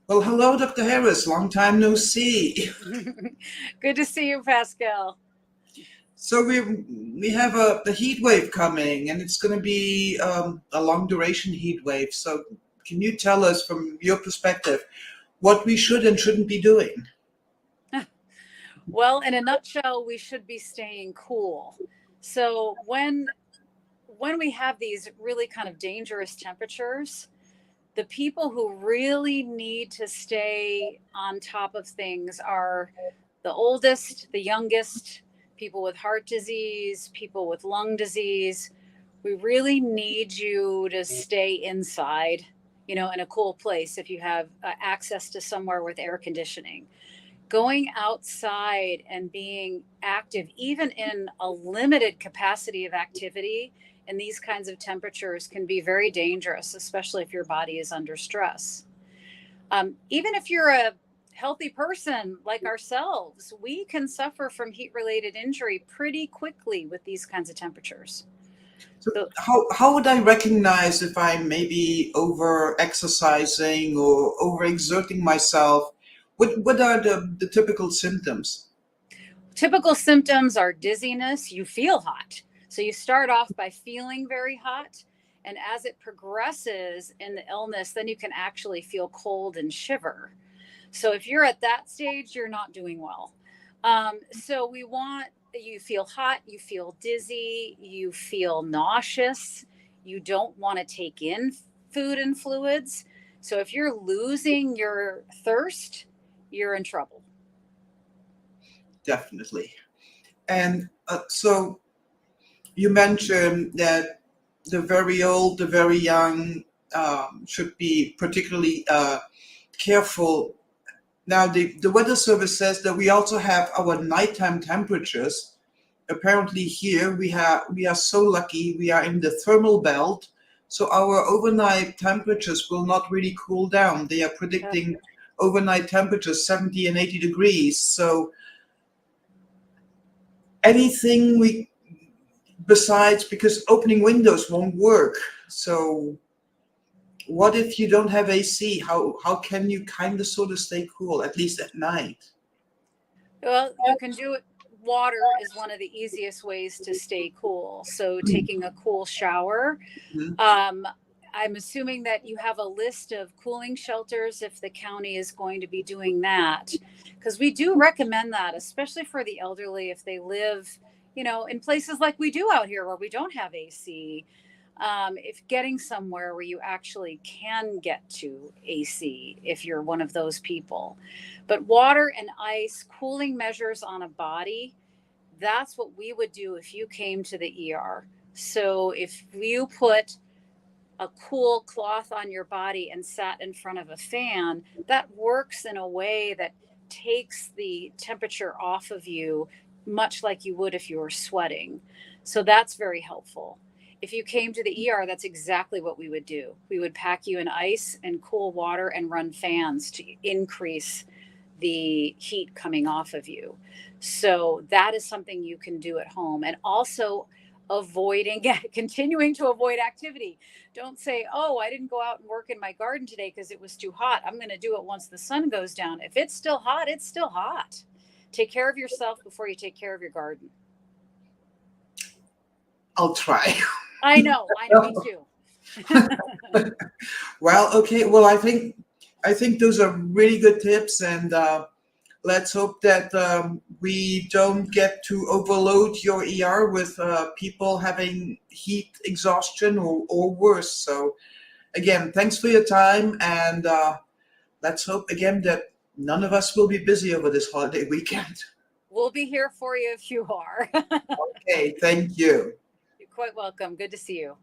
Well, hello, Dr. Harris. Long time no see. Good to see you, Pascal. So we have the heat wave coming, and it's going to be a long duration heat wave. So can you tell us, from your perspective, what we should and shouldn't be doing? Well, in a nutshell, we should be staying cool. So when we have these really kind of dangerous temperatures, the people who really need to stay on top of things are the oldest, the youngest, people with heart disease, people with lung disease. We really need you to stay inside, in a cool place if you have access to somewhere with air conditioning. Going outside and being active, even in a limited capacity of activity in these kinds of temperatures, can be very dangerous, especially if your body is under stress. Even if you're a healthy person like ourselves, we can suffer from heat related injury pretty quickly with these kinds of temperatures. So So how would I recognize if I'm maybe over exercising or over exerting myself? What are the typical symptoms? typical symptoms are dizziness, you feel hot. So you start off by feeling very hot. And as it progresses in the illness, then you can actually feel cold and shiver. So if you're at that stage, you're not doing well. So we want you feel hot, you feel dizzy, you feel nauseous, you don't want to take in food and fluids. So if you're losing your thirst, you're in trouble. Definitely. And so you mentioned that the very old, the very young should be particularly careful. Now, the Weather Service says that we also have our nighttime temperatures. Apparently, here we are so lucky. We are in the thermal belt, so our overnight temperatures will not really cool down. They are predicting overnight temperatures 70 and 80 degrees. So anything we besides, because opening windows won't work. So what if you don't have AC? How can you kind of sort of stay cool, at least at night? Well, you can do it. Water is one of the easiest ways to stay cool. So, taking a cool shower. Mhm. Um, I'm assuming that you have a list of cooling shelters if the county is going to be doing that. Because we do recommend that, especially for the elderly if they live, in places like we do out here where we don't have AC. If getting somewhere where you actually can get to AC, if you're one of those people. But water and ice, cooling measures on a body, that's what we would do if you came to the ER. So if you put a cool cloth on your body and sat in front of a fan, that works in a way that takes the temperature off of you, much like you would if you were sweating. So that's very helpful. If you came to the ER, that's exactly what we would do. We would pack you in ice and cool water and run fans to increase the heat coming off of you. So that is something you can do at home. And also avoiding, continuing to avoid activity. Don't say, oh, I didn't go out and work in my garden today because it was too hot. I'm going to do it once the sun goes down. If it's still hot, it's still hot. Take care of yourself before you take care of your garden. I'll try. I know, me too. Well, okay. Well, I think those are really good tips, and let's hope that we don't get to overload your ER with people having heat exhaustion or worse. So again, thanks for your time, and let's hope again that none of us will be busy over this holiday weekend. We'll be here for you if you are. Okay, thank you. You're quite welcome. Good to see you.